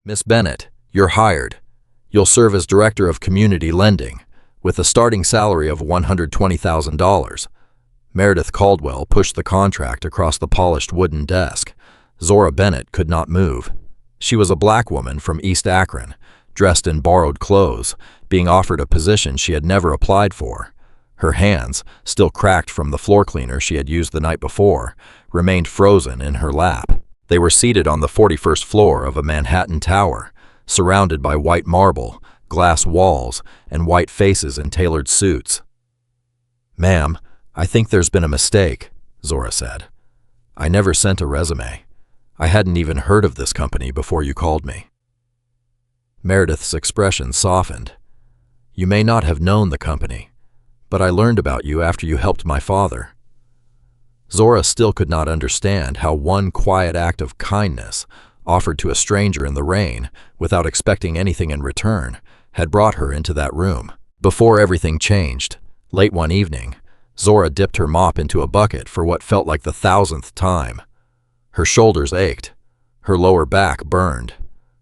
Miss Bennett, you're hired. You'll serve as Director of Community Lending, with a starting salary of $120,000. Meredith Caldwell pushed the contract across the polished wooden desk. Zora Bennett could not move. She was a black woman from East Akron, dressed in borrowed clothes, being offered a position she had never applied for. Her hands, still cracked from the floor cleaner she had used the night before, remained frozen in her lap. They were seated on the 41st floor of a Manhattan tower, surrounded by white marble, glass walls, and white faces in tailored suits. "Ma'am, I think there's been a mistake," Zora said. "I never sent a resume. I hadn't even heard of this company before you called me." Meredith's expression softened. "You may not have known the company, but I learned about you after you helped my father." Zora still could not understand how one quiet act of kindness, offered to a stranger in the rain without expecting anything in return, had brought her into that room. Before everything changed, late one evening, Zora dipped her mop into a bucket for what felt like the 1,000th time. Her shoulders ached. Her lower back burned.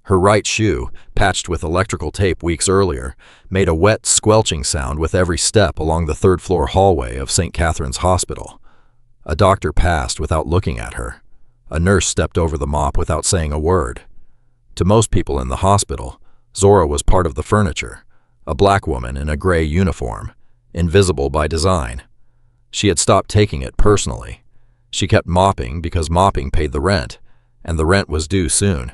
Her right shoe, patched with electrical tape weeks earlier, made a wet, squelching sound with every step along the third-floor hallway of St. Catherine's Hospital. A doctor passed without looking at her. A nurse stepped over the mop without saying a word. To most people in the hospital, Zora was part of the furniture, a black woman in a gray uniform, invisible by design. She had stopped taking it personally. She kept mopping because mopping paid the rent, and the rent was due soon.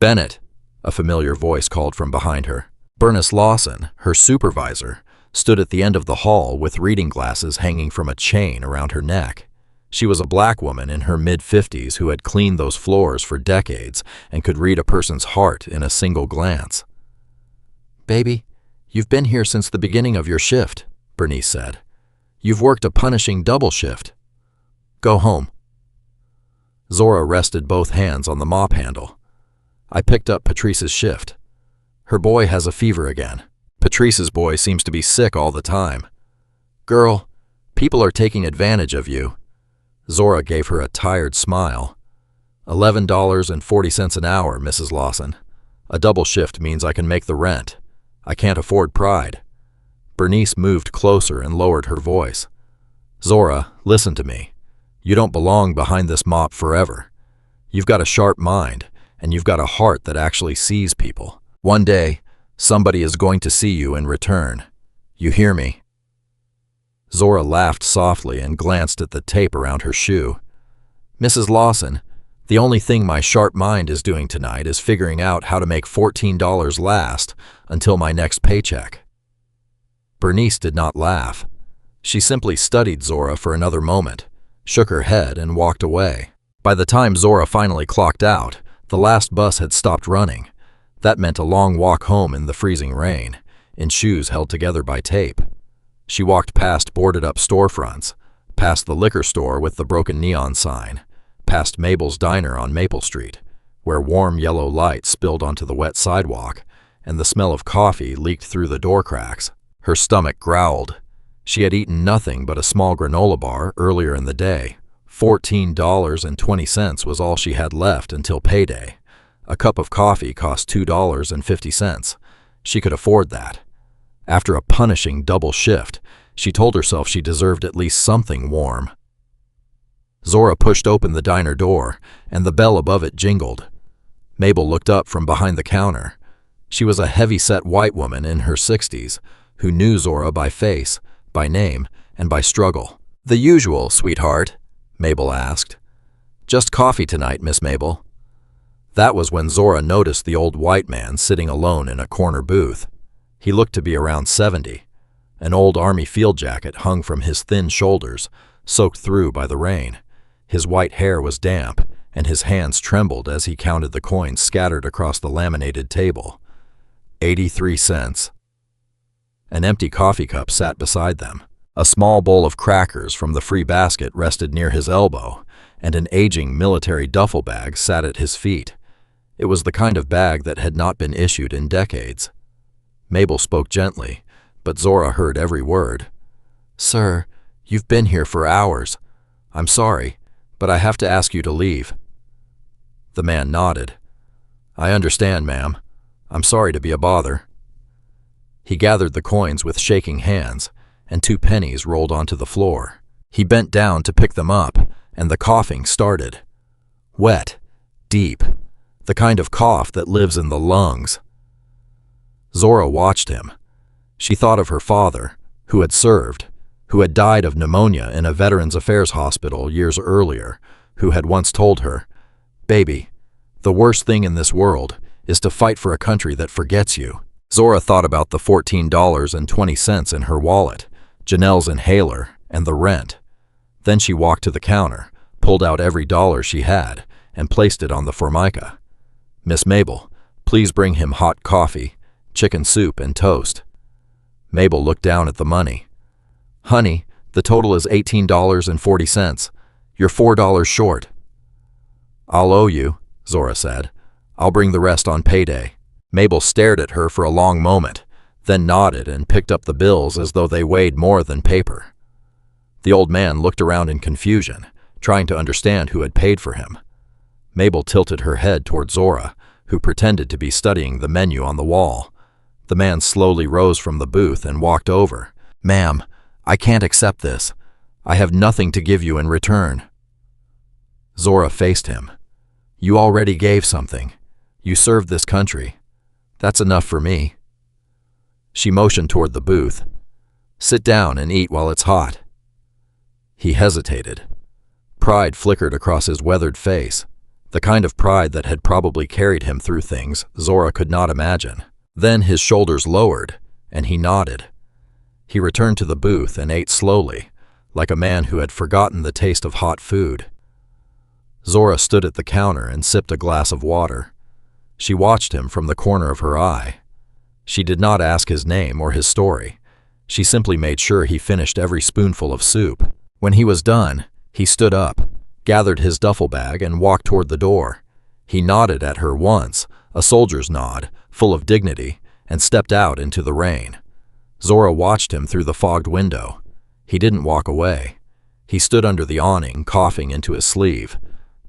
"Bennett," a familiar voice called from behind her. Bernice Lawson, her supervisor, stood at the end of the hall with reading glasses hanging from a chain around her neck. She was a black woman in her mid-50s who had cleaned those floors for decades and could read a person's heart in a single glance. "Baby, you've been here since the beginning of your shift," Bernice said. "You've worked a punishing double shift. Go home." Zora rested both hands on the mop handle. "I picked up Patrice's shift. Her boy has a fever again. Patrice's boy seems to be sick all the time. Girl, people are taking advantage of you." Zora gave her a tired smile. $11.40 an hour, Mrs. Lawson. A double shift means I can make the rent. I can't afford pride." Bernice moved closer and lowered her voice. "Zora, listen to me. You don't belong behind this mop forever. You've got a sharp mind, and you've got a heart that actually sees people. One day, somebody is going to see you in return. You hear me?" Zora laughed softly and glanced at the tape around her shoe. "Mrs. Lawson, the only thing my sharp mind is doing tonight is figuring out how to make $14 last until my next paycheck." Bernice did not laugh. She simply studied Zora for another moment, shook her head, and walked away. By the time Zora finally clocked out, the last bus had stopped running. That meant a long walk home in the freezing rain, in shoes held together by tape. She walked past boarded-up storefronts, past the liquor store with the broken neon sign, past Mabel's Diner on Maple Street, where warm yellow light spilled onto the wet sidewalk, and the smell of coffee leaked through the door cracks. Her stomach growled. She had eaten nothing but a small granola bar earlier in the day. $14.20 was all she had left until payday. A cup of coffee cost $2.50. She could afford that. After a punishing double shift, she told herself she deserved at least something warm. Zora pushed open the diner door, and the bell above it jingled. Mabel looked up from behind the counter. She was a heavy-set white woman in her 60s who knew Zora by face, by name, and by struggle. "The usual, sweetheart?" Mabel asked. "Just coffee tonight, Miss Mabel." That was when Zora noticed the old white man sitting alone in a corner booth. He looked to be around 70. An old army field jacket hung from his thin shoulders, soaked through by the rain. His white hair was damp, and his hands trembled as he counted the coins scattered across the laminated table. 83 cents. An empty coffee cup sat beside them. A small bowl of crackers from the free basket rested near his elbow, and an aging military duffel bag sat at his feet. It was the kind of bag that had not been issued in decades. Mabel spoke gently, but Zora heard every word. "Sir, you've been here for hours. I'm sorry, but I have to ask you to leave." The man nodded. I understand, ma'am. I'm sorry to be a bother. He gathered the coins with shaking hands, and 2 pennies rolled onto the floor. He bent down to pick them up, and the coughing started. Wet, deep, the kind of cough that lives in the lungs. Zora watched him. She thought of her father, who had served, who had died of pneumonia in a Veterans Affairs hospital years earlier, who had once told her, "Baby, the worst thing in this world is to fight for a country that forgets you." Zora thought about the $14.20 in her wallet, Janelle's inhaler, and the rent. Then she walked to the counter, pulled out every dollar she had, and placed it on the formica. "Miss Mabel, please bring him hot coffee, chicken soup, and toast." Mabel looked down at the money. "Honey, the total is $18.40. You're $4 short." "I'll owe you," Zora said. "I'll bring the rest on payday." Mabel stared at her for a long moment, then nodded and picked up the bills as though they weighed more than paper. The old man looked around in confusion, trying to understand who had paid for him. Mabel tilted her head toward Zora, who pretended to be studying the menu on the wall. The man slowly rose from the booth and walked over. "Ma'am, I can't accept this. I have nothing to give you in return." Zora faced him. "You already gave something. You served this country. That's enough for me." She motioned toward the booth. "Sit down and eat while it's hot." He hesitated. Pride flickered across his weathered face, the kind of pride that had probably carried him through things Zora could not imagine. Then his shoulders lowered, and he nodded. He returned to the booth and ate slowly, like a man who had forgotten the taste of hot food. Zora stood at the counter and sipped a glass of water. She watched him from the corner of her eye. She did not ask his name or his story. She simply made sure he finished every spoonful of soup. When he was done, he stood up, gathered his duffel bag, and walked toward the door. He nodded at her once, a soldier's nod, full of dignity, and stepped out into the rain. Zora watched him through the fogged window. He didn't walk away. He stood under the awning, coughing into his sleeve.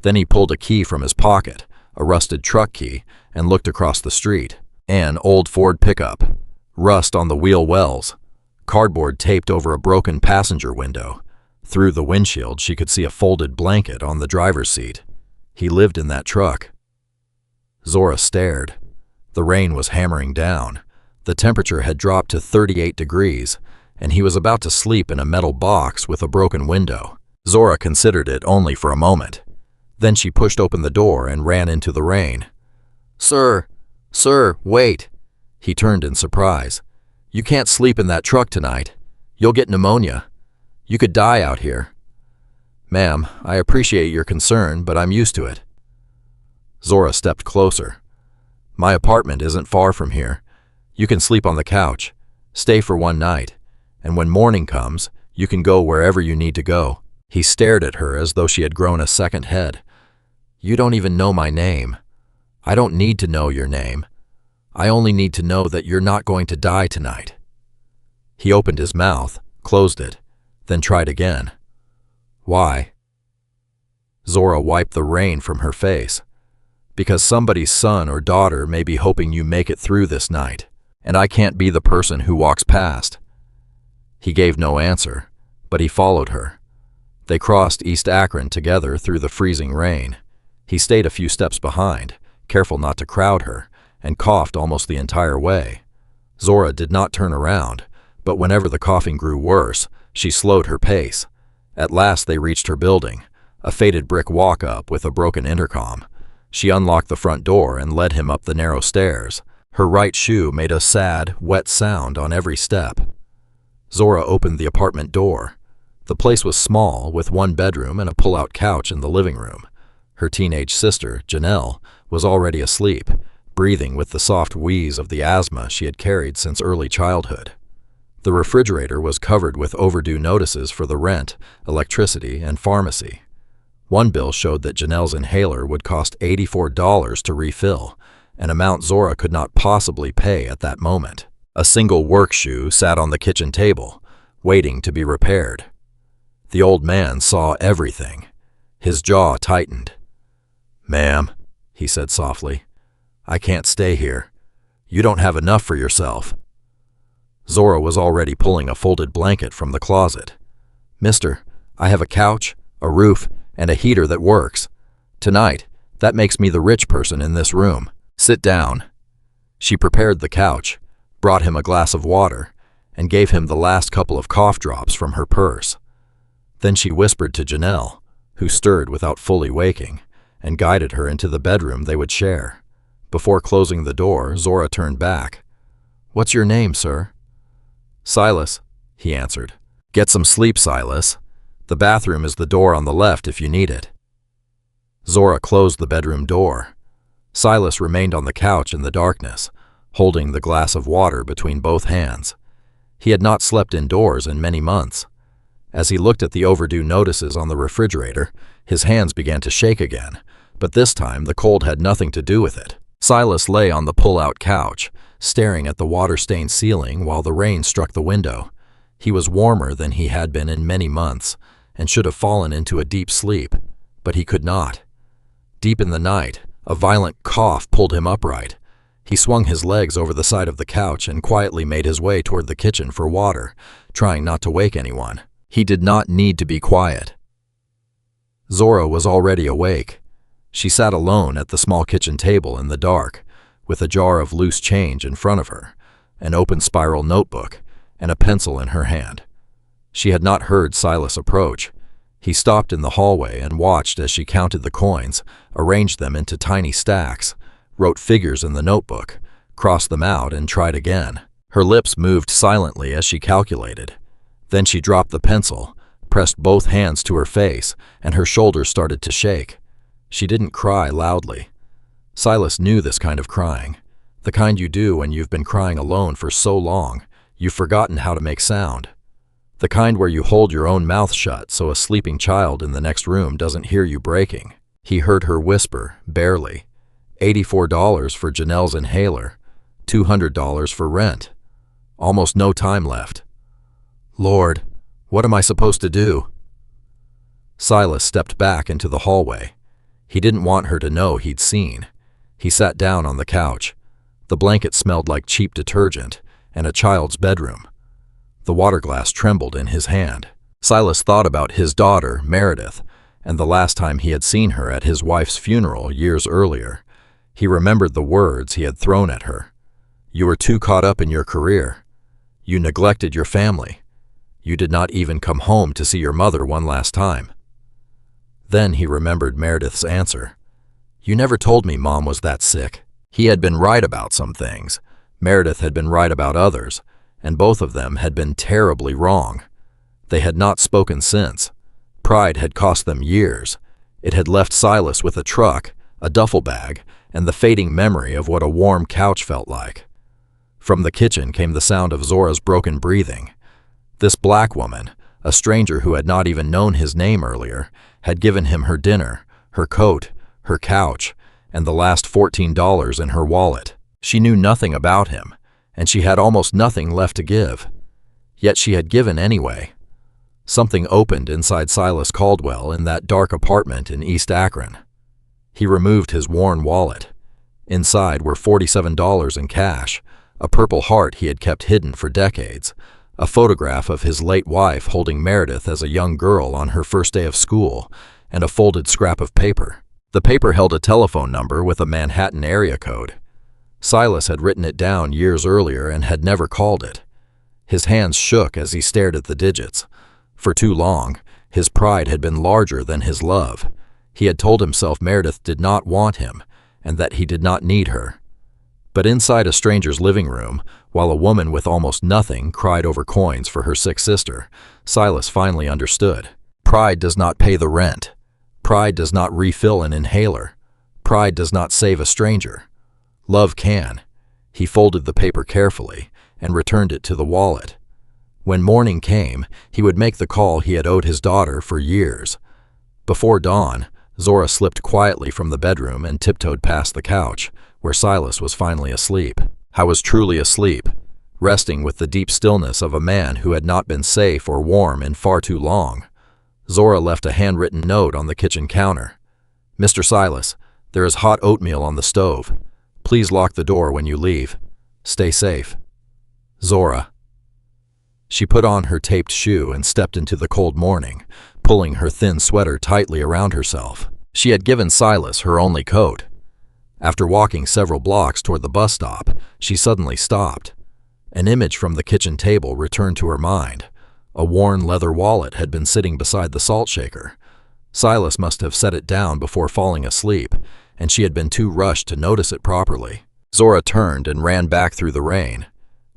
Then he pulled a key from his pocket, a rusted truck key, and looked across the street. An old Ford pickup, rust on the wheel wells, cardboard taped over a broken passenger window. Through the windshield, she could see a folded blanket on the driver's seat. He lived in that truck. Zora stared. The rain was hammering down. The temperature had dropped to 38 degrees, and he was about to sleep in a metal box with a broken window. Zora considered it only for a moment. Then she pushed open the door and ran into the rain. Sir, wait." He turned in surprise. "You can't sleep in that truck tonight. You'll get pneumonia. You could die out here." "Ma'am, I appreciate your concern, but I'm used to it." Zora stepped closer. "My apartment isn't far from here. You can sleep on the couch, stay for one night, and when morning comes, you can go wherever you need to go." He stared at her as though she had grown a second head. "You don't even know my name. I don't need to know your name. I only need to know that you're not going to die tonight." He opened his mouth, closed it, then tried again. "Why?" Zora wiped the rain from her face. "Because somebody's son or daughter may be hoping you make it through this night, and I can't be the person who walks past." He gave no answer, but he followed her. They crossed East Akron together through the freezing rain. He stayed a few steps behind, careful not to crowd her, and coughed almost the entire way. Zora did not turn around, but whenever the coughing grew worse, she slowed her pace. At last they reached her building, a faded brick walk-up with a broken intercom. She unlocked the front door and led him up the narrow stairs. Her right shoe made a sad, wet sound on every step. Zora opened the apartment door. The place was small, with one bedroom and a pull-out couch in the living room. Her teenage sister, Janelle, was already asleep, breathing with the soft wheeze of the asthma she had carried since early childhood. The refrigerator was covered with overdue notices for the rent, electricity, and pharmacy. One bill showed that Janelle's inhaler would cost $84 to refill, an amount Zora could not possibly pay at that moment. A single work shoe sat on the kitchen table, waiting to be repaired. The old man saw everything. His jaw tightened. "Ma'am," he said softly, I can't stay here. You don't have enough for yourself." Zora was already pulling a folded blanket from the closet. "Mister, I have a couch, a roof, and a heater that works. Tonight, that makes me the rich person in this room. Sit down." She prepared the couch, brought him a glass of water, and gave him the last couple of cough drops from her purse. Then she whispered to Janelle, who stirred without fully waking, and guided her into the bedroom they would share. Before closing the door, Zora turned back. "What's your name, sir?" "Silas," he answered. "Get some sleep, Silas. The bathroom is the door on the left if you need it." Zora closed the bedroom door. Silas remained on the couch in the darkness, holding the glass of water between both hands. He had not slept indoors in many months. As he looked at the overdue notices on the refrigerator, his hands began to shake again, but this time the cold had nothing to do with it. Silas lay on the pull-out couch, staring at the water-stained ceiling while the rain struck the window. He was warmer than he had been in many months, and should have fallen into a deep sleep, but he could not. Deep in the night, a violent cough pulled him upright. He swung his legs over the side of the couch and quietly made his way toward the kitchen for water, trying not to wake anyone. He did not need to be quiet. Zora was already awake. She sat alone at the small kitchen table in the dark, with a jar of loose change in front of her, an open spiral notebook, and a pencil in her hand. She had not heard Silas approach. He stopped in the hallway and watched as she counted the coins, arranged them into tiny stacks, wrote figures in the notebook, crossed them out, and tried again. Her lips moved silently as she calculated. Then she dropped the pencil, pressed both hands to her face, and her shoulders started to shake. She didn't cry loudly. Silas knew this kind of crying, the kind you do when you've been crying alone for so long, you've forgotten how to make sound. The kind where you hold your own mouth shut so a sleeping child in the next room doesn't hear you breaking. He heard her whisper, barely, $84 for Janelle's inhaler, $200 for rent. Almost no time left. Lord, what am I supposed to do? Silas stepped back into the hallway. He didn't want her to know he'd seen. He sat down on the couch. The blanket smelled like cheap detergent and a child's bedroom. The water glass trembled in his hand. Silas thought about his daughter, Meredith, and the last time he had seen her at his wife's funeral years earlier. He remembered the words he had thrown at her. You were too caught up in your career. You neglected your family. You did not even come home to see your mother one last time. Then he remembered Meredith's answer. You never told me Mom was that sick. He had been right about some things. Meredith had been right about others, and both of them had been terribly wrong. They had not spoken since. Pride had cost them years. It had left Silas with a truck, a duffel bag, and the fading memory of what a warm couch felt like. From the kitchen came the sound of Zora's broken breathing. This black woman, a stranger who had not even known his name earlier, had given him her dinner, her coat, her couch, and the last $14 in her wallet. She knew nothing about him, and she had almost nothing left to give. Yet she had given anyway. Something opened inside Silas Caldwell in that dark apartment in East Akron. He removed his worn wallet. Inside were $47 in cash, a Purple Heart he had kept hidden for decades, a photograph of his late wife holding Meredith as a young girl on her first day of school, and a folded scrap of paper. The paper held a telephone number with a Manhattan area code. Silas had written it down years earlier and had never called it. His hands shook as he stared at the digits. For too long, his pride had been larger than his love. He had told himself Meredith did not want him, and that he did not need her. But inside a stranger's living room, while a woman with almost nothing cried over coins for her sick sister, Silas finally understood. Pride does not pay the rent. Pride does not refill an inhaler. Pride does not save a stranger. Love can. He folded the paper carefully and returned it to the wallet. When morning came, he would make the call he had owed his daughter for years. Before dawn, Zora slipped quietly from the bedroom and tiptoed past the couch, where Silas was finally asleep. I was truly asleep, resting with the deep stillness of a man who had not been safe or warm in far too long. Zora left a handwritten note on the kitchen counter. Mr. Silas, there is hot oatmeal on the stove. Please lock the door when you leave. Stay safe. Zora. She put on her taped shoe and stepped into the cold morning, pulling her thin sweater tightly around herself. She had given Silas her only coat. After walking several blocks toward the bus stop, she suddenly stopped. An image from the kitchen table returned to her mind. A worn leather wallet had been sitting beside the salt shaker. Silas must have set it down before falling asleep, and she had been too rushed to notice it properly. Zora turned and ran back through the rain.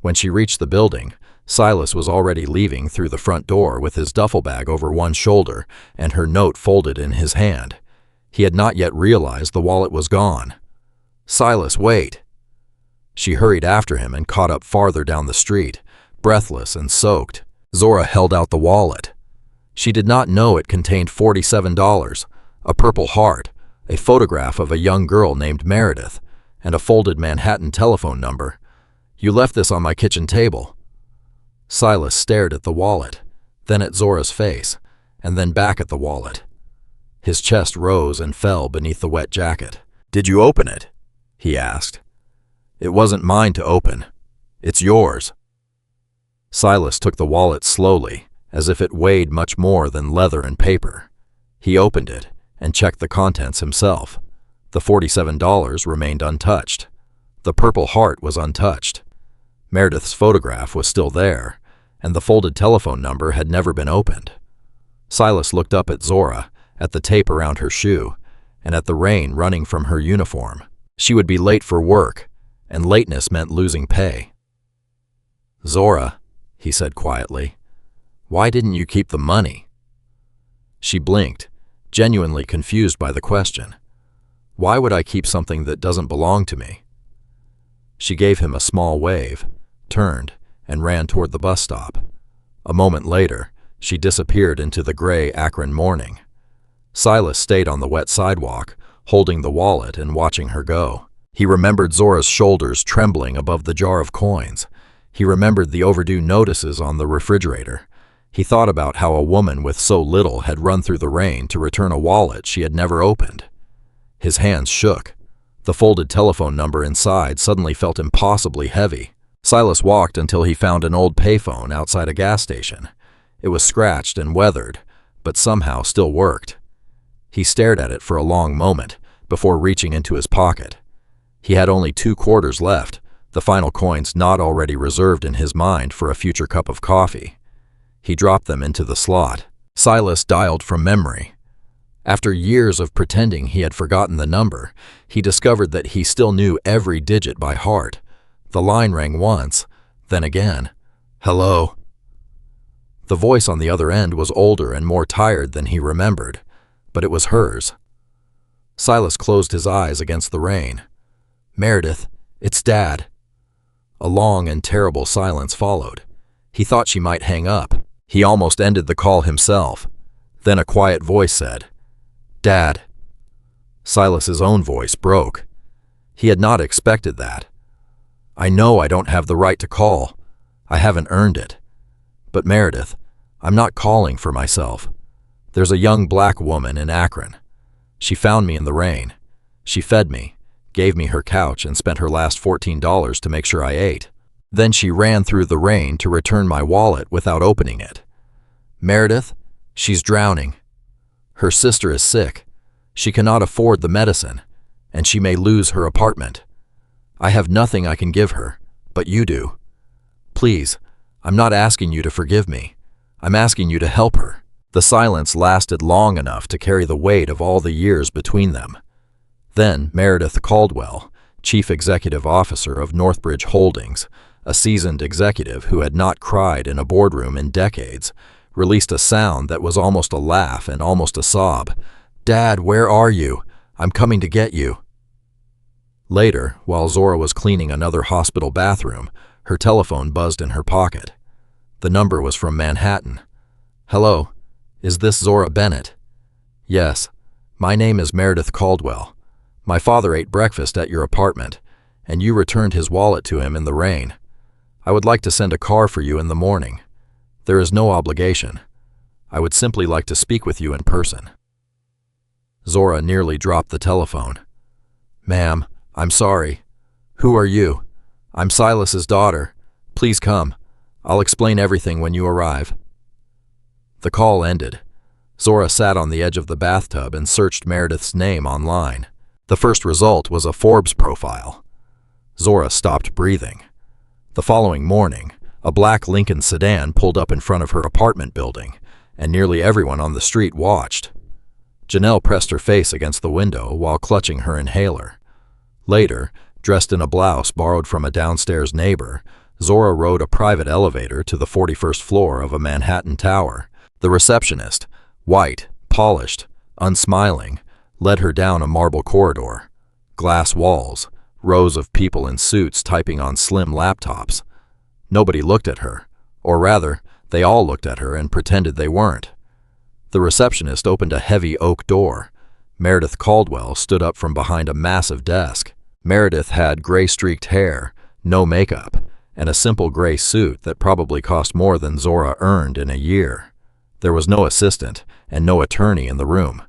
When she reached the building, Silas was already leaving through the front door with his duffel bag over one shoulder and her note folded in his hand. He had not yet realized the wallet was gone. "Silas, wait!" She hurried after him and caught up farther down the street, breathless and soaked. Zora held out the wallet. She did not know it contained $47, a purple heart, a photograph of a young girl named Meredith, and a folded Manhattan telephone number. "You left this on my kitchen table." Silas stared at the wallet, then at Zora's face, and then back at the wallet. His chest rose and fell beneath the wet jacket. "Did you open it?" he asked. "It wasn't mine to open. It's yours." Silas took the wallet slowly, as if it weighed much more than leather and paper. He opened it and checked the contents himself. The $47 remained untouched. The purple heart was untouched. Meredith's photograph was still there, and the folded telephone number had never been opened. Silas looked up at Zora, at the tape around her shoe, and at the rain running from her uniform. She would be late for work, and lateness meant losing pay. "Zora," he said quietly, "why didn't you keep the money?" She blinked, genuinely confused by the question. "Why would I keep something that doesn't belong to me?" She gave him a small wave, turned, and ran toward the bus stop. A moment later, she disappeared into the gray Akron morning. Silas stayed on the wet sidewalk, holding the wallet and watching her go. He remembered Zora's shoulders trembling above the jar of coins. He remembered the overdue notices on the refrigerator. He thought about how a woman with so little had run through the rain to return a wallet she had never opened. His hands shook. The folded telephone number inside suddenly felt impossibly heavy. Silas walked until he found an old payphone outside a gas station. It was scratched and weathered, but somehow still worked. He stared at it for a long moment before reaching into his pocket. He had only 2 quarters left, the final coins not already reserved in his mind for a future cup of coffee. He dropped them into the slot. Silas dialed from memory. After years of pretending he had forgotten the number, he discovered that he still knew every digit by heart. The line rang once, then again. "Hello." The voice on the other end was older and more tired than he remembered, but it was hers. Silas closed his eyes against the rain. "Meredith, it's Dad." A long and terrible silence followed. He thought she might hang up. He almost ended the call himself. Then a quiet voice said, "Dad." Silas's own voice broke. He had not expected that. "I know I don't have the right to call. I haven't earned it. But Meredith, I'm not calling for myself. There's a young black woman in Akron. She found me in the rain. She fed me, gave me her couch, and spent her last $14 to make sure I ate. Then she ran through the rain to return my wallet without opening it. Meredith, she's drowning. Her sister is sick. She cannot afford the medicine, and she may lose her apartment. I have nothing I can give her, but you do. Please, I'm not asking you to forgive me. I'm asking you to help her." The silence lasted long enough to carry the weight of all the years between them. Then Meredith Caldwell, Chief Executive Officer of Northbridge Holdings, a seasoned executive who had not cried in a boardroom in decades, released a sound that was almost a laugh and almost a sob. "Dad, where are you? I'm coming to get you." Later, while Zora was cleaning another hospital bathroom, her telephone buzzed in her pocket. The number was from Manhattan. "Hello, is this Zora Bennett?" "Yes, my name is Meredith Caldwell. My father ate breakfast at your apartment, and you returned his wallet to him in the rain. I would like to send a car for you in the morning. There is no obligation. I would simply like to speak with you in person." Zora nearly dropped the telephone. "Ma'am, I'm sorry. Who are you? I'm Silas's daughter. Please come. I'll explain everything when you arrive. The call ended. Zora sat on the edge of the bathtub and searched Meredith's name online. The first result was a Forbes profile. Zora stopped breathing. The following morning, a black Lincoln sedan pulled up in front of her apartment building, and nearly everyone on the street watched. Janelle pressed her face against the window while clutching her inhaler. Later, dressed in a blouse borrowed from a downstairs neighbor, Zora rode a private elevator to the 41st floor of a Manhattan tower. The receptionist, white, polished, unsmiling, led her down a marble corridor. Glass walls, rows of people in suits typing on slim laptops. Nobody looked at her, or rather, they all looked at her and pretended they weren't. The receptionist opened a heavy oak door. Meredith Caldwell stood up from behind a massive desk. Meredith had gray-streaked hair, no makeup, and a simple gray suit that probably cost more than Zora earned in a year. There was no assistant and no attorney in the room.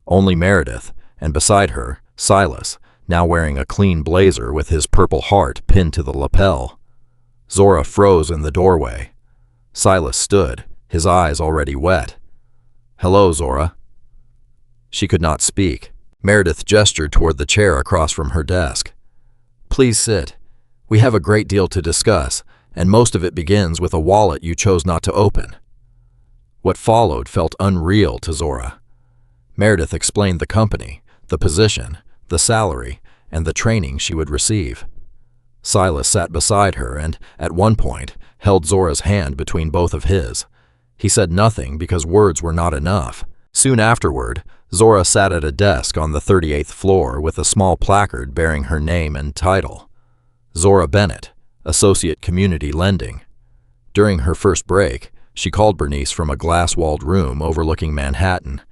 Only Meredith, and beside her, Silas, now wearing a clean blazer with his purple heart pinned to the lapel. Zora froze in the doorway. Silas stood, his eyes already wet. "Hello, Zora." She could not speak. Meredith gestured toward the chair across from her desk. "Please sit. We have a great deal to discuss, and most of it begins with a wallet you chose not to open." What followed felt unreal to Zora. Meredith explained the company, the position, the salary, and the training she would receive. Silas sat beside her and, at one point, held Zora's hand between both of his. He said nothing because words were not enough. Soon afterward, Zora sat at a desk on the 38th floor with a small placard bearing her name and title. Zora Bennett, Associate Community Lending. During her first break, she called Bernice from a glass-walled room overlooking Manhattan.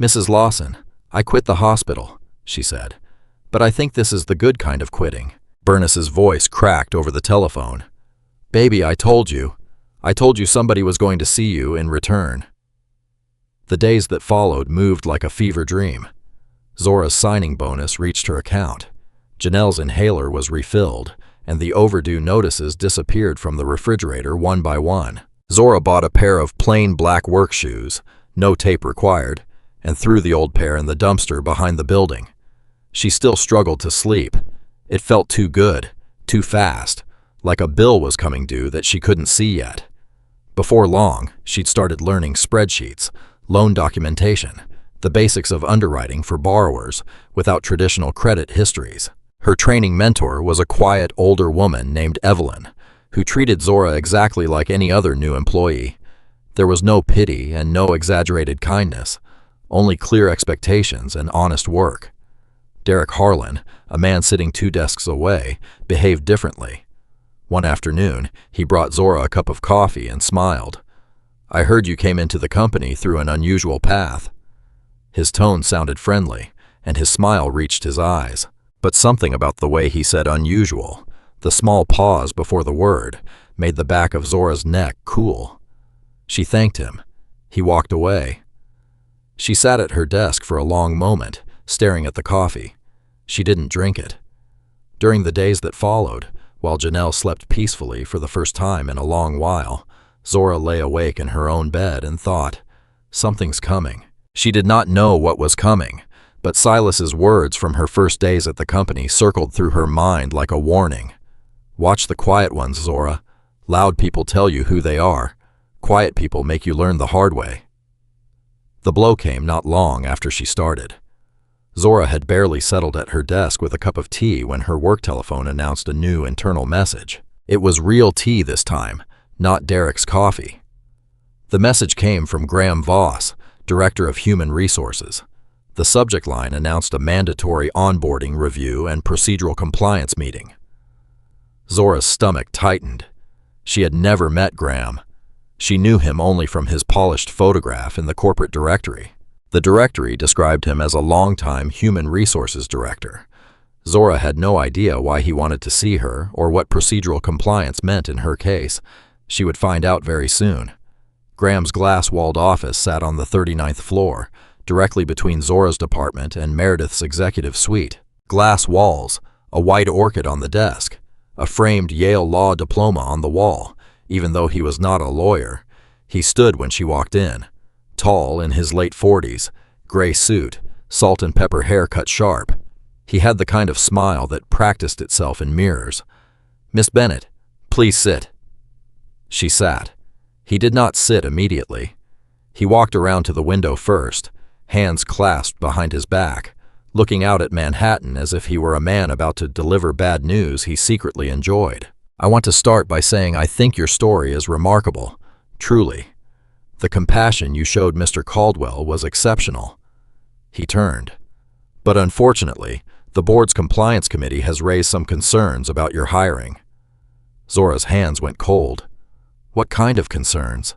"Mrs. Lawson, I quit the hospital," she said. "But I think this is the good kind of quitting." Bernice's voice cracked over the telephone. "Baby, I told you somebody was going to see you in return." The days that followed moved like a fever dream. Zora's signing bonus reached her account. Janelle's inhaler was refilled, and the overdue notices disappeared from the refrigerator one by one. Zora bought a pair of plain black work shoes, no tape required, and threw the old pair in the dumpster behind the building. She still struggled to sleep. It felt too good, too fast, like a bill was coming due that she couldn't see yet. Before long, she'd started learning spreadsheets, loan documentation, the basics of underwriting for borrowers without traditional credit histories. Her training mentor was a quiet, older woman named Evelyn, who treated Zora exactly like any other new employee. There was no pity and no exaggerated kindness, only clear expectations and honest work. Derek Harlan, a man sitting 2 desks away, behaved differently. One afternoon, he brought Zora a cup of coffee and smiled. "I heard you came into the company through an unusual path." His tone sounded friendly, and his smile reached his eyes. But something about the way he said unusual, the small pause before the word, made the back of Zora's neck cool. She thanked him. He walked away. She sat at her desk for a long moment, staring at the coffee. She didn't drink it. During the days that followed, while Janelle slept peacefully for the first time in a long while, Zora lay awake in her own bed and thought, "Something's coming." She did not know what was coming, but Silas's words from her first days at the company circled through her mind like a warning. "Watch the quiet ones, Zora. Loud people tell you who they are. Quiet people make you learn the hard way." The blow came not long after she started. Zora had barely settled at her desk with a cup of tea when her work telephone announced a new internal message. It was real tea this time, not Derek's coffee. The message came from Graham Voss, Director of Human Resources. The subject line announced a mandatory onboarding review and procedural compliance meeting. Zora's stomach tightened. She had never met Graham. She knew him only from his polished photograph in the corporate directory. The directory described him as a longtime human resources director. Zora had no idea why he wanted to see her or what procedural compliance meant in her case. She would find out very soon. Graham's glass-walled office sat on the 39th floor, directly between Zora's department and Meredith's executive suite. Glass walls, a white orchid on the desk, a framed Yale law diploma on the wall. Even though he was not a lawyer, he stood when she walked in, tall in his late 40s, gray suit, salt and pepper hair cut sharp. He had the kind of smile that practiced itself in mirrors. "Miss Bennett, please sit." She sat. He did not sit immediately. He walked around to the window first, hands clasped behind his back, looking out at Manhattan as if he were a man about to deliver bad news he secretly enjoyed. "I want to start by saying I think your story is remarkable, truly. The compassion you showed Mr. Caldwell was exceptional." He turned. "But unfortunately, the board's compliance committee has raised some concerns about your hiring." Zora's hands went cold. "What kind of concerns?"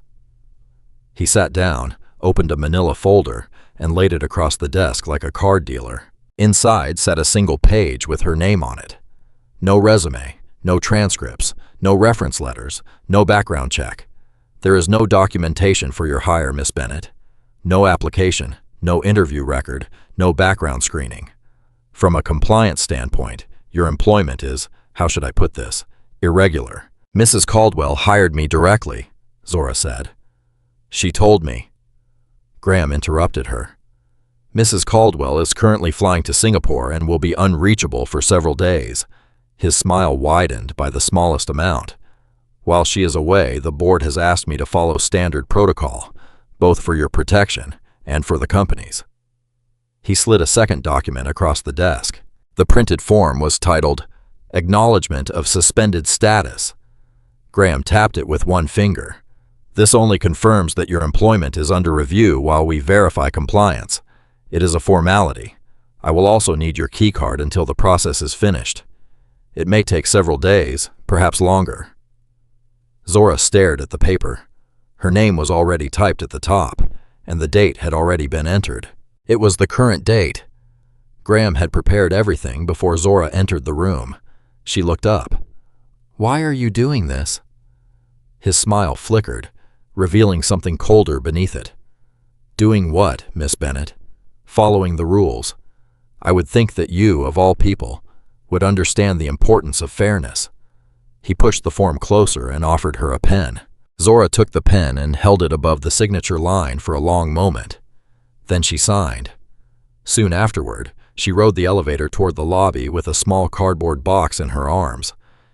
He sat down, opened a manila folder, and laid it across the desk like a card dealer. Inside sat a single page with her name on it. No resume, no transcripts, no reference letters, no background check. "There is no documentation for your hire, Miss Bennett. No application, no interview record, no background screening. From a compliance standpoint, your employment is, how should I put this, irregular." "Mrs. Caldwell hired me directly," Zora said. "She told me." Graham interrupted her. "Mrs. Caldwell is currently flying to Singapore and will be unreachable for several days." His smile widened by the smallest amount. "While she is away, the board has asked me to follow standard protocol, both for your protection and for the company's." He slid a second document across the desk. The printed form was titled, "Acknowledgement of Suspended Status." Graham tapped it with one finger. "This only confirms that your employment is under review while we verify compliance. It is a formality. I will also need your key card until the process is finished. It may take several days, perhaps longer." Zora stared at the paper. Her name was already typed at the top, and the date had already been entered. It was the current date. Graham had prepared everything before Zora entered the room. She looked up. "Why are you doing this?" His smile flickered, revealing something colder beneath it. "Doing what, Miss Bennett?" "Following the rules. I would think that you, of all people, would understand the importance of fairness." He pushed the form closer and offered her a pen. Zora took the pen and held it above the signature line for a long moment. Then she signed. Soon afterward, she rode the elevator toward the lobby with a small cardboard box in her arms.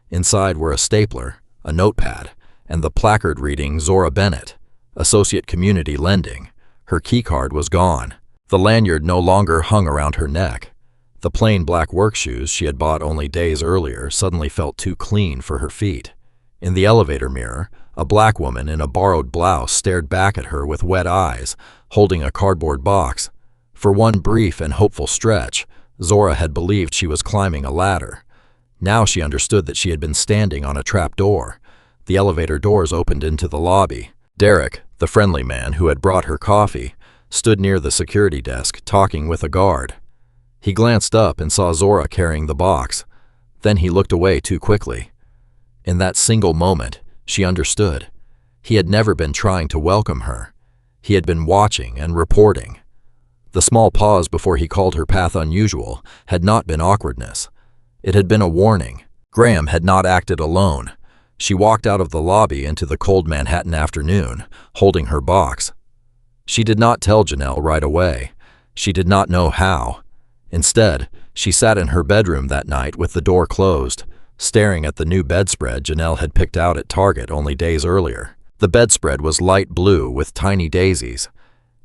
Inside were a stapler, a notepad, and the placard reading Zora Bennett, Associate Community Lending. Her keycard was gone. The lanyard no longer hung around her neck. The plain black work shoes she had bought only days earlier suddenly felt too clean for her feet. In the elevator mirror, a black woman in a borrowed blouse stared back at her with wet eyes, holding a cardboard box. For one brief and hopeful stretch, Zora had believed she was climbing a ladder. Now she understood that she had been standing on a trap door. The elevator doors opened into the lobby. Derek, the friendly man who had brought her coffee, stood near the security desk talking with a guard. He glanced up and saw Zora carrying the box. Then he looked away too quickly. In that single moment, she understood. He had never been trying to welcome her. He had been watching and reporting. The small pause before he called her path unusual had not been awkwardness. It had been a warning. Graham had not acted alone. She walked out of the lobby into the cold Manhattan afternoon, holding her box. She did not tell Janelle right away. She did not know how. Instead, she sat in her bedroom that night with the door closed, staring at the new bedspread Janelle had picked out at Target only days earlier. The bedspread was light blue with tiny daisies,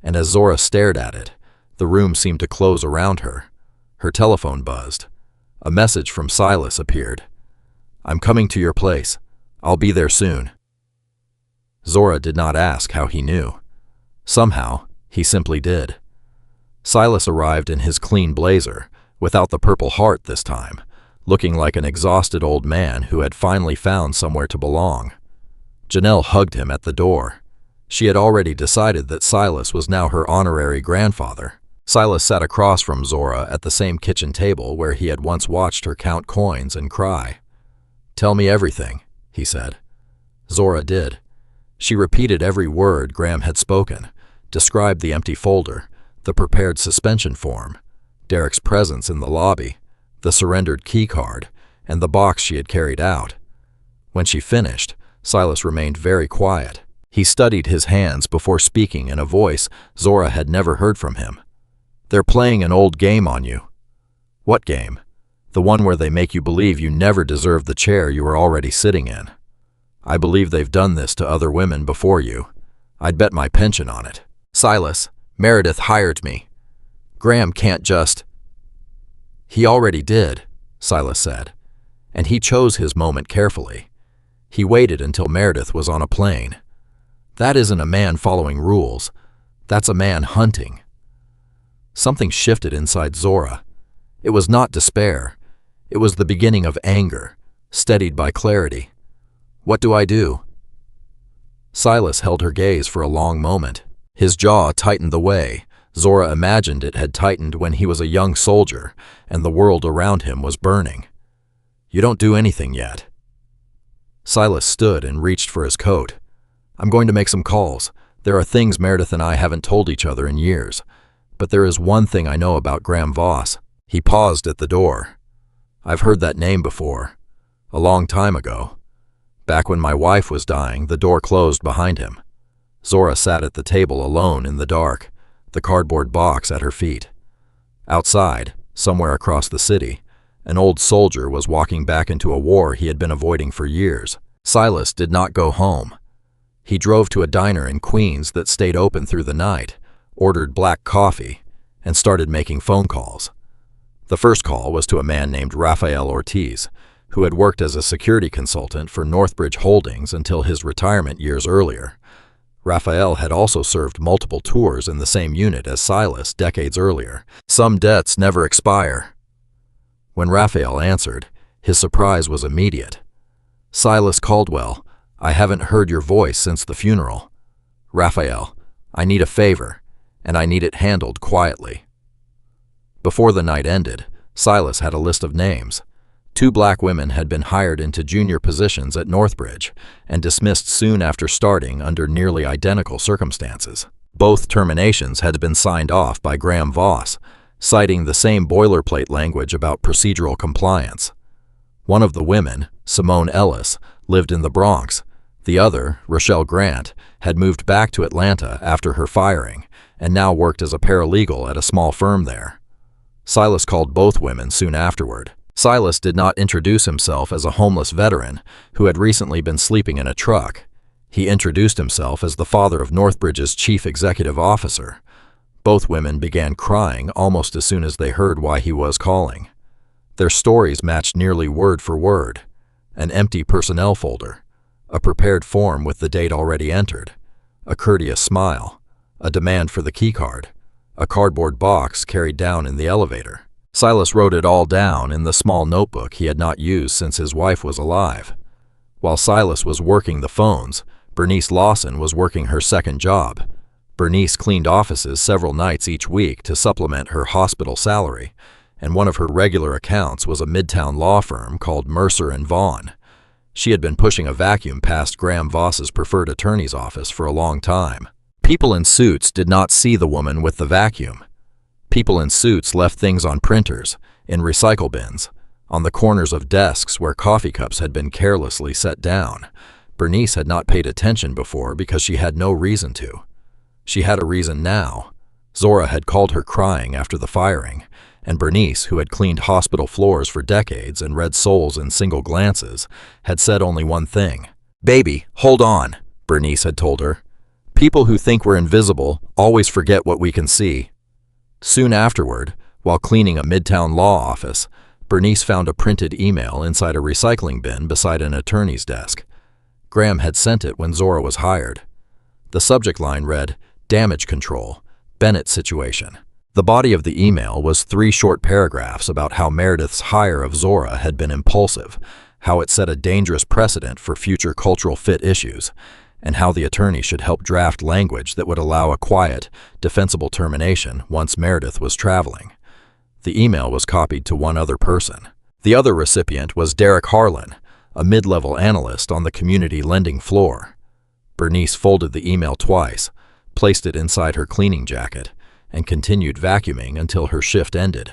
and as Zora stared at it, the room seemed to close around her. Her telephone buzzed. A message from Silas appeared. "I'm coming to your place. I'll be there soon." Zora did not ask how he knew. Somehow, he simply did. Silas arrived in his clean blazer, without the purple heart this time, looking like an exhausted old man who had finally found somewhere to belong. Janelle hugged him at the door. She had already decided that Silas was now her honorary grandfather. Silas sat across from Zora at the same kitchen table where he had once watched her count coins and cry. "Tell me everything," he said. Zora did. She repeated every word Graham had spoken, described the empty folder, the prepared suspension form, Derek's presence in the lobby, the surrendered key card, and the box she had carried out. When she finished, Silas remained very quiet. He studied his hands before speaking in a voice Zora had never heard from him. "They're playing an old game on you." "What game?" "The one where they make you believe you never deserved the chair you were already sitting in. I believe they've done this to other women before you. I'd bet my pension on it." "Silas, Meredith hired me. Graham can't just—" "He already did," Silas said, and he chose his moment carefully. He waited until Meredith was on a plane. That isn't a man following rules. That's a man hunting. Something shifted inside Zora. It was not despair. It was the beginning of anger, steadied by clarity. "What do I do?" Silas held her gaze for a long moment. His jaw tightened the way Zora imagined it had tightened when he was a young soldier and the world around him was burning. "You don't do anything yet." Silas stood and reached for his coat. "I'm going to make some calls. There are things Meredith and I haven't told each other in years. But there is one thing I know about Graham Voss." He paused at the door. "I've heard that name before. A long time ago. Back when my wife was dying, the door closed behind him." Zora sat at the table alone in the dark, the cardboard box at her feet. Outside, somewhere across the city, an old soldier was walking back into a war he had been avoiding for years. Silas did not go home. He drove to a diner in Queens that stayed open through the night, ordered black coffee, and started making phone calls. The first call was to a man named Rafael Ortiz, who had worked as a security consultant for Northbridge Holdings until his retirement years earlier. Rafael had also served multiple tours in the same unit as Silas decades earlier. Some debts never expire. When Rafael answered, his surprise was immediate. "Silas Caldwell, I haven't heard your voice since the funeral." "Rafael, I need a favor, and I need it handled quietly." Before the night ended, Silas had a list of names. 2 black women had been hired into junior positions at Northbridge and dismissed soon after starting under nearly identical circumstances. Both terminations had been signed off by Graham Voss, citing the same boilerplate language about procedural compliance. One of the women, Simone Ellis, lived in the Bronx. The other, Rochelle Grant, had moved back to Atlanta after her firing and now worked as a paralegal at a small firm there. Silas called both women soon afterward. Silas did not introduce himself as a homeless veteran who had recently been sleeping in a truck. He introduced himself as the father of Northbridge's chief executive officer. Both women began crying almost as soon as they heard why he was calling. Their stories matched nearly word for word. An empty personnel folder, a prepared form with the date already entered, a courteous smile, a demand for the keycard, a cardboard box carried down in the elevator. Silas wrote it all down in the small notebook he had not used since his wife was alive. While Silas was working the phones, Bernice Lawson was working her second job. Bernice cleaned offices several nights each week to supplement her hospital salary, and one of her regular accounts was a midtown law firm called Mercer and Vaughn. She had been pushing a vacuum past Graham Voss's preferred attorney's office for a long time. People in suits did not see the woman with the vacuum. People in suits left things on printers, in recycle bins, on the corners of desks where coffee cups had been carelessly set down. Bernice had not paid attention before because she had no reason to. She had a reason now. Zora had called her crying after the firing, and Bernice, who had cleaned hospital floors for decades and read souls in single glances, had said only one thing. "Baby, hold on," Bernice had told her. "People who think we're invisible always forget what we can see." Soon afterward, while cleaning a midtown law office, Bernice found a printed email inside a recycling bin beside an attorney's desk. Graham had sent it when Zora was hired. The subject line read, "Damage Control, Bennett Situation." The body of the email was 3 short paragraphs about how Meredith's hire of Zora had been impulsive, how it set a dangerous precedent for future cultural fit issues, and how the attorney should help draft language that would allow a quiet, defensible termination once Meredith was traveling. The email was copied to one other person. The other recipient was Derek Harlan, a mid-level analyst on the community lending floor. Bernice folded the email twice, placed it inside her cleaning jacket, and continued vacuuming until her shift ended.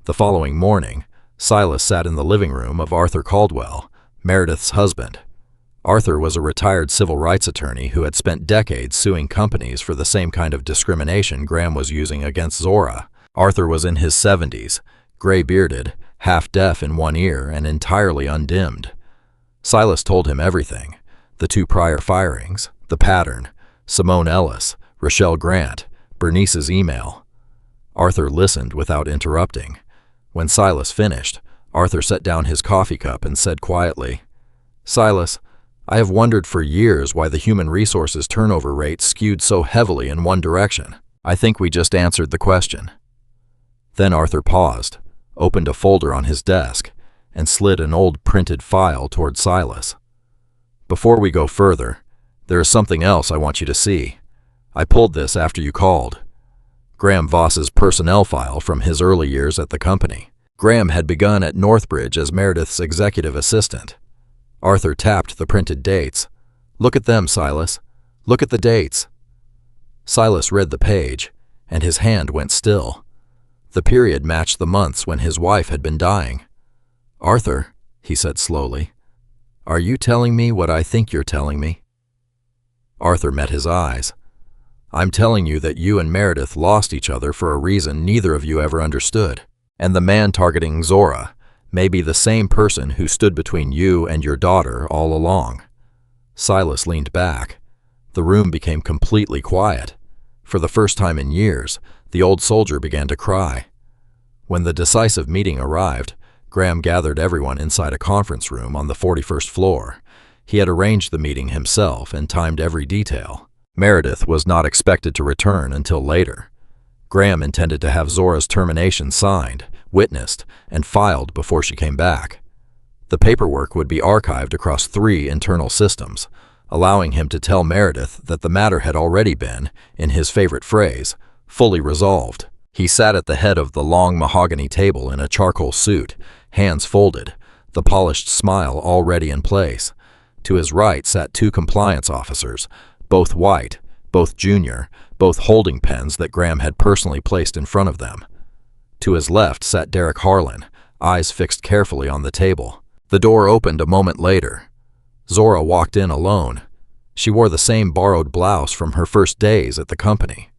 The following morning, Silas sat in the living room of Arthur Caldwell, Meredith's husband. Arthur was a retired civil rights attorney who had spent decades suing companies for the same kind of discrimination Graham was using against Zora. Arthur was in his 70s, gray-bearded, half-deaf in one ear and entirely undimmed. Silas told him everything: the 2 prior firings, the pattern, Simone Ellis, Rochelle Grant, Bernice's email. Arthur listened without interrupting. When Silas finished, Arthur set down his coffee cup and said quietly, "Silas, I have wondered for years why the human resources turnover rate skewed so heavily in one direction. I think we just answered the question." Then Arthur paused, opened a folder on his desk, and slid an old printed file toward Silas. "Before we go further, there is something else I want you to see. I pulled this after you called. Graham Voss's personnel file from his early years at the company. Graham had begun at Northbridge as Meredith's executive assistant." Arthur tapped the printed dates. "Look at them, Silas. Look at the dates." Silas read the page, and his hand went still. The period matched the months when his wife had been dying. "Arthur," he said slowly, "are you telling me what I think you're telling me?" Arthur met his eyes. "I'm telling you that you and Meredith lost each other for a reason neither of you ever understood. And the man targeting Zora may be the same person who stood between you and your daughter all along." Silas leaned back. The room became completely quiet. For the first time in years, the old soldier began to cry. When the decisive meeting arrived, Graham gathered everyone inside a conference room on the 41st floor. He had arranged the meeting himself and timed every detail. Meredith was not expected to return until later. Graham intended to have Zora's termination signed, witnessed, and filed before she came back. The paperwork would be archived across 3 internal systems, allowing him to tell Meredith that the matter had already been, in his favorite phrase, fully resolved. He sat at the head of the long mahogany table in a charcoal suit, hands folded, the polished smile already in place. To his right sat 2 compliance officers, both white, both junior, both holding pens that Graham had personally placed in front of them. To his left sat Derek Harlan, eyes fixed carefully on the table. The door opened a moment later. Zora walked in alone. She wore the same borrowed blouse from her first days at the company.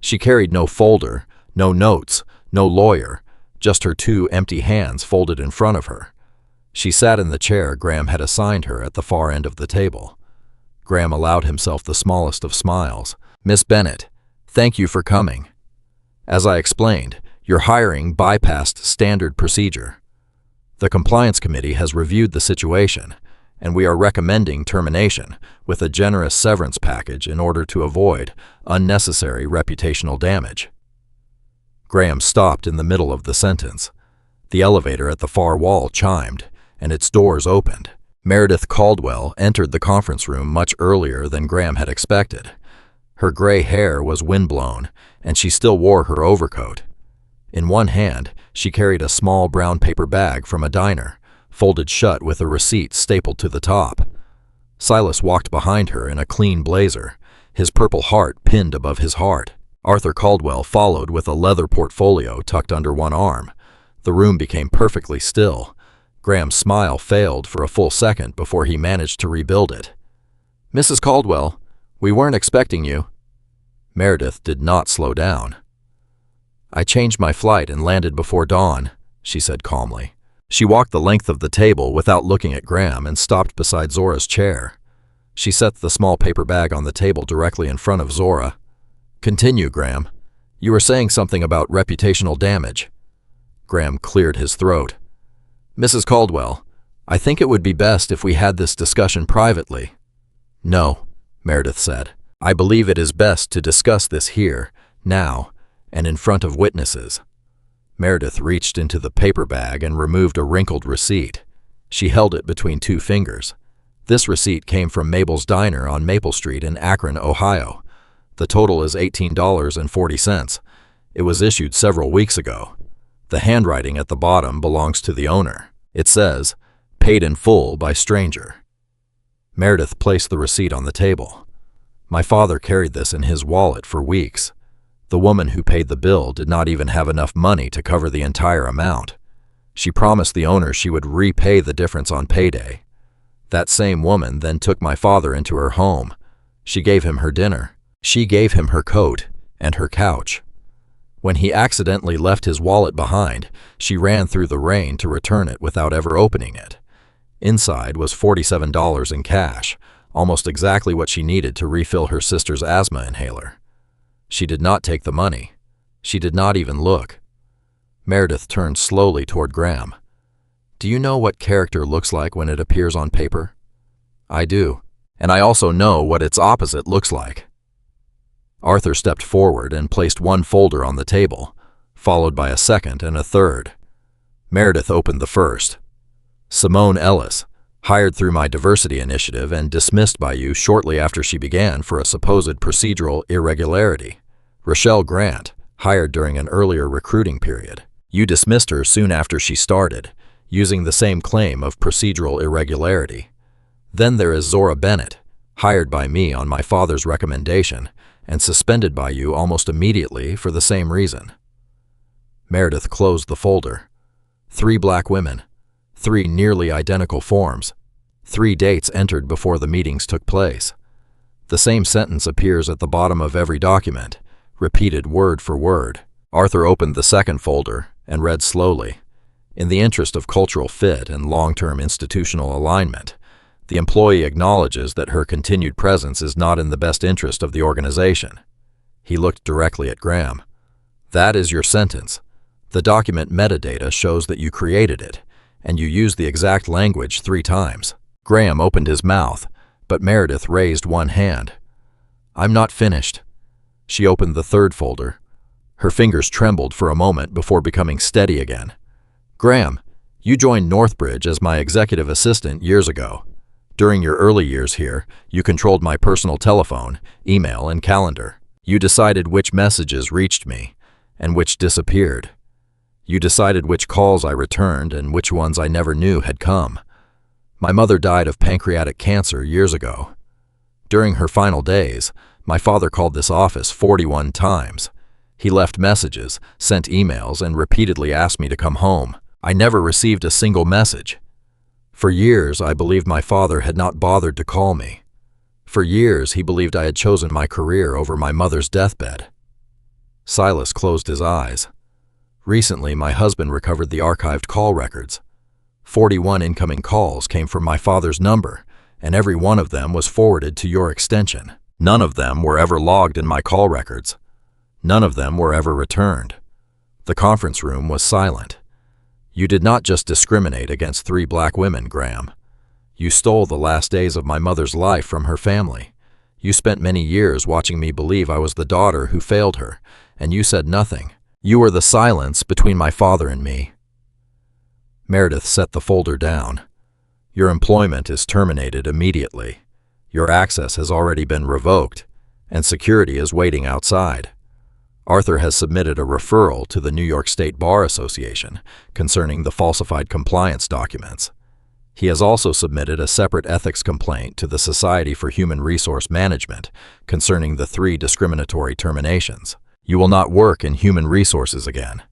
She carried no folder, no notes, no lawyer, just her 2 empty hands folded in front of her. She sat in the chair Graham had assigned her at the far end of the table. Graham allowed himself the smallest of smiles. "Miss Bennett, thank you for coming. As I explained, your hiring bypassed standard procedure. The compliance committee has reviewed the situation, and we are recommending termination with a generous severance package in order to avoid unnecessary reputational damage." Graham stopped in the middle of the sentence. The elevator at the far wall chimed, and its doors opened. Meredith Caldwell entered the conference room much earlier than Graham had expected. Her gray hair was windblown, and she still wore her overcoat. In one hand, she carried a small brown paper bag from a diner, folded shut with a receipt stapled to the top. Silas walked behind her in a clean blazer, his purple heart pinned above his heart. Arthur Caldwell followed with a leather portfolio tucked under one arm. The room became perfectly still. Graham's smile failed for a full second before he managed to rebuild it. "Mrs. Caldwell, we weren't expecting you." Meredith did not slow down. "I changed my flight and landed before dawn," she said calmly. She walked the length of the table without looking at Graham and stopped beside Zora's chair. She set the small paper bag on the table directly in front of Zora. "Continue, Graham. You were saying something about reputational damage." Graham cleared his throat. "Mrs. Caldwell, I think it would be best if we had this discussion privately." "No," Meredith said. "I believe it is best to discuss this here, now, and in front of witnesses." Meredith reached into the paper bag and removed a wrinkled receipt. She held it between 2 fingers. This receipt came from Mabel's Diner on Maple Street in Akron, Ohio. The total is $18.40. It was issued several weeks ago. The handwriting at the bottom belongs to the owner. It says, "Paid in full by stranger." Meredith placed the receipt on the table. "My father carried this in his wallet for weeks. The woman who paid the bill did not even have enough money to cover the entire amount. She promised the owner she would repay the difference on payday. That same woman then took my father into her home. She gave him her dinner. She gave him her coat and her couch. When he accidentally left his wallet behind, she ran through the rain to return it without ever opening it. Inside was $47 in cash, almost exactly what she needed to refill her sister's asthma inhaler. She did not take the money. She did not even look. Meredith turned slowly toward Graham. Do you know what character looks like when it appears on paper? I do, and I also know what its opposite looks like. Arthur stepped forward and placed one folder on the table, followed by a second and a third. Meredith opened the first. Simone Ellis, hired through my diversity initiative and dismissed by you shortly after she began for a supposed procedural irregularity. Rochelle Grant, hired during an earlier recruiting period. You dismissed her soon after she started, using the same claim of procedural irregularity. Then there is Zora Bennett, hired by me on my father's recommendation, and suspended by you almost immediately for the same reason. Meredith closed the folder. 3 black women, 3 nearly identical forms, 3 dates entered before the meetings took place. The same sentence appears at the bottom of every document, repeated word for word. Arthur opened the second folder and read slowly. In the interest of cultural fit and long-term institutional alignment, the employee acknowledges that her continued presence is not in the best interest of the organization. He looked directly at Graham. That is your sentence. The document metadata shows that you created it, and you used the exact language 3 times. Graham opened his mouth, but Meredith raised one hand. I'm not finished. She opened the third folder. Her fingers trembled for a moment before becoming steady again. Graham, you joined Northbridge as my executive assistant years ago. During your early years here, you controlled my personal telephone, email, and calendar. You decided which messages reached me and which disappeared. You decided which calls I returned and which ones I never knew had come. My mother died of pancreatic cancer years ago. During her final days, my father called this office 41 times. He left messages, sent emails, and repeatedly asked me to come home. I never received a single message. For years, I believed my father had not bothered to call me. For years, he believed I had chosen my career over my mother's deathbed. Silas closed his eyes. Recently, my husband recovered the archived call records. 41 incoming calls came from my father's number, and every one of them was forwarded to your extension. None of them were ever logged in my call records. None of them were ever returned. The conference room was silent. You did not just discriminate against 3 black women, Graham. You stole the last days of my mother's life from her family. You spent many years watching me believe I was the daughter who failed her, and you said nothing. You were the silence between my father and me. Meredith set the folder down. Your employment is terminated immediately. Your access has already been revoked, and security is waiting outside. Arthur has submitted a referral to the New York State Bar Association concerning the falsified compliance documents. He has also submitted a separate ethics complaint to the Society for Human Resource Management concerning the 3 discriminatory terminations. You will not work in human resources again.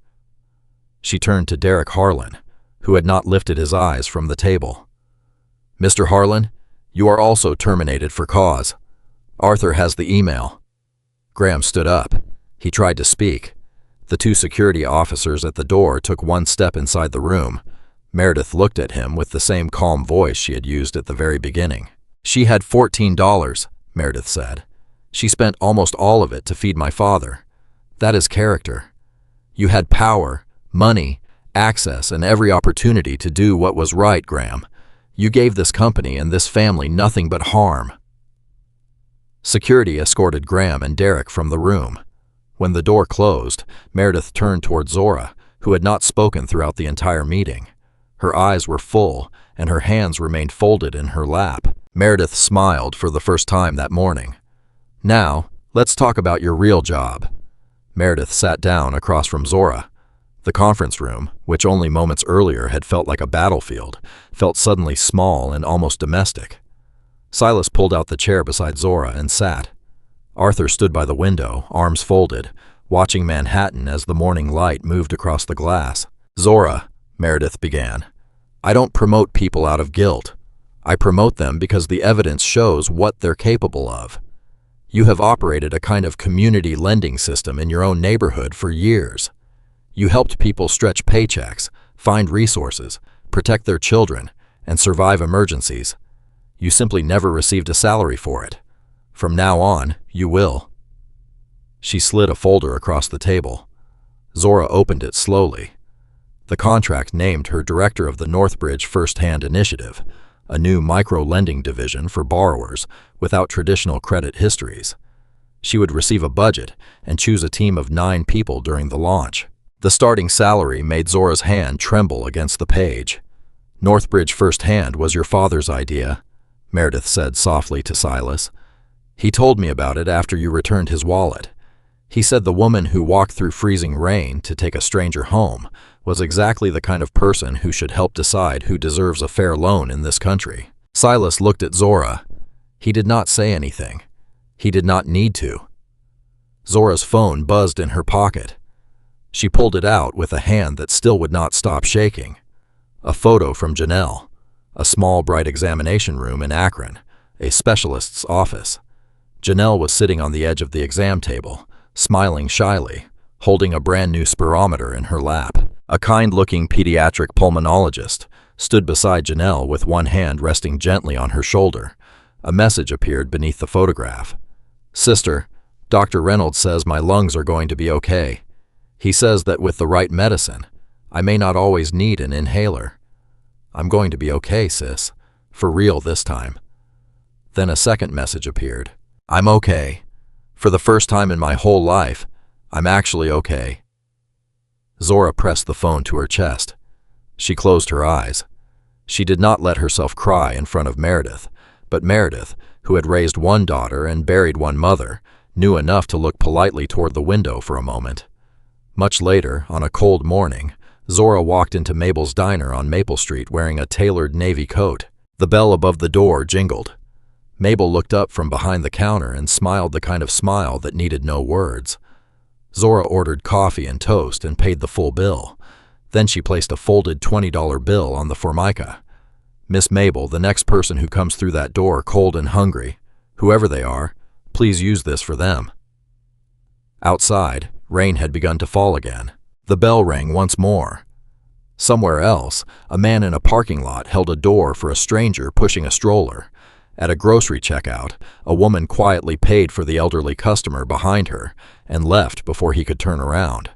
She turned to Derek Harlan, who had not lifted his eyes from the table. Mr. Harlan, you are also terminated for cause. Arthur has the email. Graham stood up. He tried to speak. The 2 security officers at the door took one step inside the room. Meredith looked at him with the same calm voice she had used at the very beginning. She had $14, Meredith said. She spent almost all of it to feed my father. That is character. You had power, money, access, and every opportunity to do what was right, Graham. You gave this company and this family nothing but harm. Security escorted Graham and Derek from the room. When the door closed, Meredith turned toward Zora, who had not spoken throughout the entire meeting. Her eyes were full, and her hands remained folded in her lap. Meredith smiled for the first time that morning. Now, let's talk about your real job. Meredith sat down across from Zora. The conference room, which only moments earlier had felt like a battlefield, felt suddenly small and almost domestic. Silas pulled out the chair beside Zora and sat. Arthur stood by the window, arms folded, watching Manhattan as the morning light moved across the glass. Zora, Meredith began. "I don't promote people out of guilt. I promote them because the evidence shows what they're capable of. You have operated a kind of community lending system in your own neighborhood for years. You helped people stretch paychecks, find resources, protect their children, and survive emergencies. You simply never received a salary for it. From now on, you will." She slid a folder across the table. Zora opened it slowly. The contract named her director of the Northbridge First Hand Initiative, a new micro-lending division for borrowers without traditional credit histories. She would receive a budget and choose a team of 9 people during the launch. The starting salary made Zora's hand tremble against the page. "Northbridge First Hand was your father's idea," Meredith said softly to Silas. "He told me about it after you returned his wallet. He said the woman who walked through freezing rain to take a stranger home was exactly the kind of person who should help decide who deserves a fair loan in this country." Silas looked at Zora. He did not say anything. He did not need to. Zora's phone buzzed in her pocket. She pulled it out with a hand that still would not stop shaking. A photo from Janelle, a small bright examination room in Akron, a specialist's office. Janelle was sitting on the edge of the exam table, smiling shyly, holding a brand new spirometer in her lap. A kind-looking pediatric pulmonologist stood beside Janelle with one hand resting gently on her shoulder. A message appeared beneath the photograph. "Sister, Dr. Reynolds says my lungs are going to be okay. He says that with the right medicine, I may not always need an inhaler. I'm going to be okay, sis. For real this time." Then a second message appeared. "I'm okay. For the first time in my whole life, I'm actually okay." Zora pressed the phone to her chest. She closed her eyes. She did not let herself cry in front of Meredith, but Meredith, who had raised one daughter and buried one mother, knew enough to look politely toward the window for a moment. Much later, on a cold morning, Zora walked into Mabel's diner on Maple Street wearing a tailored navy coat. The bell above the door jingled. Mabel looked up from behind the counter and smiled the kind of smile that needed no words. Zora ordered coffee and toast and paid the full bill. Then she placed a folded $20 bill on the formica. "Miss Mabel, the next person who comes through that door cold and hungry, whoever they are, please use this for them." Outside, rain had begun to fall again. The bell rang once more. Somewhere else, a man in a parking lot held a door for a stranger pushing a stroller. At a grocery checkout, a woman quietly paid for the elderly customer behind her and left before he could turn around.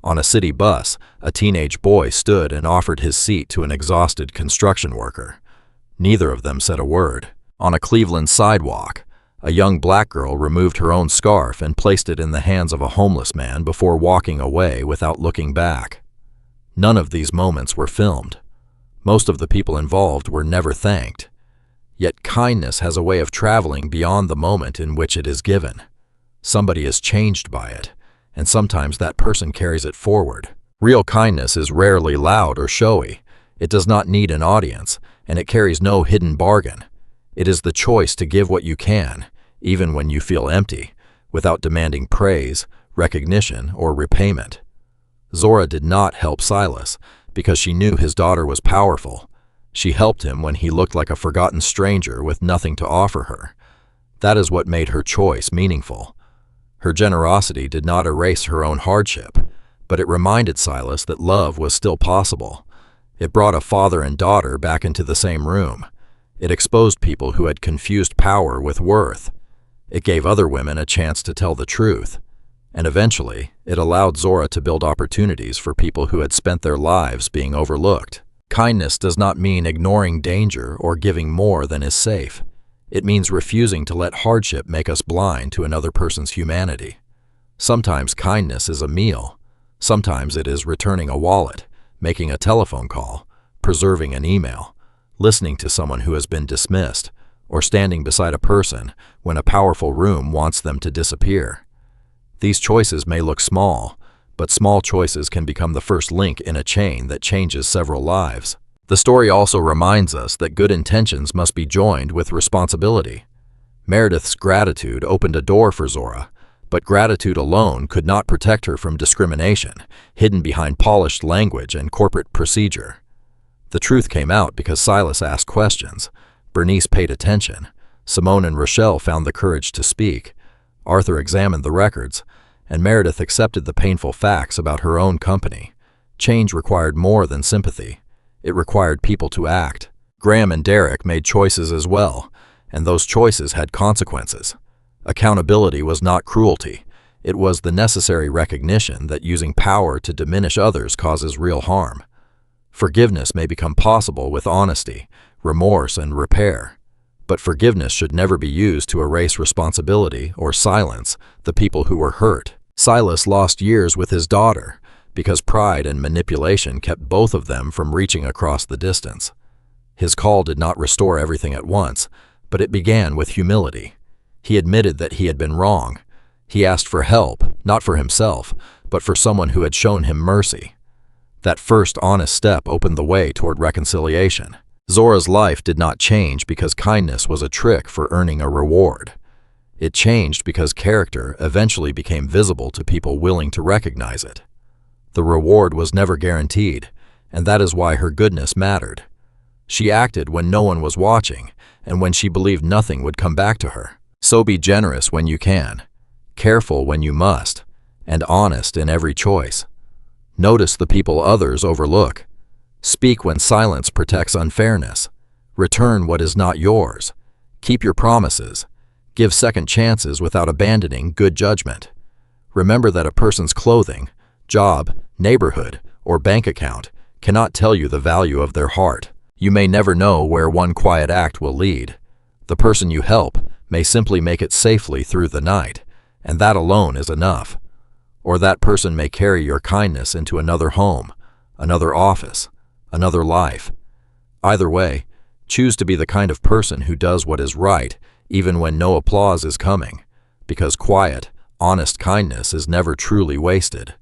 On a city bus, a teenage boy stood and offered his seat to an exhausted construction worker. Neither of them said a word. On a Cleveland sidewalk, a young black girl removed her own scarf and placed it in the hands of a homeless man before walking away without looking back. None of these moments were filmed. Most of the people involved were never thanked. Yet kindness has a way of traveling beyond the moment in which it is given. Somebody is changed by it, and sometimes that person carries it forward. Real kindness is rarely loud or showy. It does not need an audience, and it carries no hidden bargain. It is the choice to give what you can, even when you feel empty, without demanding praise, recognition, or repayment. Zora did not help Silas because she knew his daughter was powerful. She helped him when he looked like a forgotten stranger with nothing to offer her. That is what made her choice meaningful. Her generosity did not erase her own hardship, but it reminded Silas that love was still possible. It brought a father and daughter back into the same room. It exposed people who had confused power with worth. It gave other women a chance to tell the truth. And eventually, it allowed Zora to build opportunities for people who had spent their lives being overlooked. Kindness does not mean ignoring danger or giving more than is safe. It means refusing to let hardship make us blind to another person's humanity. Sometimes kindness is a meal. Sometimes it is returning a wallet, making a telephone call, preserving an email, listening to someone who has been dismissed, or standing beside a person when a powerful room wants them to disappear. These choices may look small, but small choices can become the first link in a chain that changes several lives. The story also reminds us that good intentions must be joined with responsibility. Meredith's gratitude opened a door for Zora, But gratitude alone could not protect her from discrimination, hidden behind polished language and corporate procedure. The truth came out because Silas asked questions, Bernice paid attention, Simone and Rochelle found the courage to speak, Arthur examined the records, and Meredith accepted the painful facts about her own company. Change required more than sympathy. It required people to act. Graham and Derek made choices as well, and those choices had consequences. Accountability was not cruelty. It was the necessary recognition that using power to diminish others causes real harm. Forgiveness may become possible with honesty, remorse, and repair. But forgiveness should never be used to erase responsibility or silence the people who were hurt. Silas lost years with his daughter because pride and manipulation kept both of them from reaching across the distance. His call did not restore everything at once, but it began with humility. He admitted that he had been wrong. He asked for help, not for himself, but for someone who had shown him mercy. That first honest step opened the way toward reconciliation. Zora's life did not change because kindness was a trick for earning a reward. It changed because character eventually became visible to people willing to recognize it. The reward was never guaranteed, and that is why her goodness mattered. She acted when no one was watching, and when she believed nothing would come back to her. So be generous when you can, careful when you must, and honest in every choice. Notice the people others overlook. Speak when silence protects unfairness. Return what is not yours. Keep your promises. Give second chances without abandoning good judgment. Remember that a person's clothing, job, neighborhood, or bank account cannot tell you the value of their heart. You may never know where one quiet act will lead. The person you help may simply make it safely through the night, and that alone is enough. Or that person may carry your kindness into another home, another office, another life. Either way, choose to be the kind of person who does what is right, even when no applause is coming, because quiet, honest kindness is never truly wasted.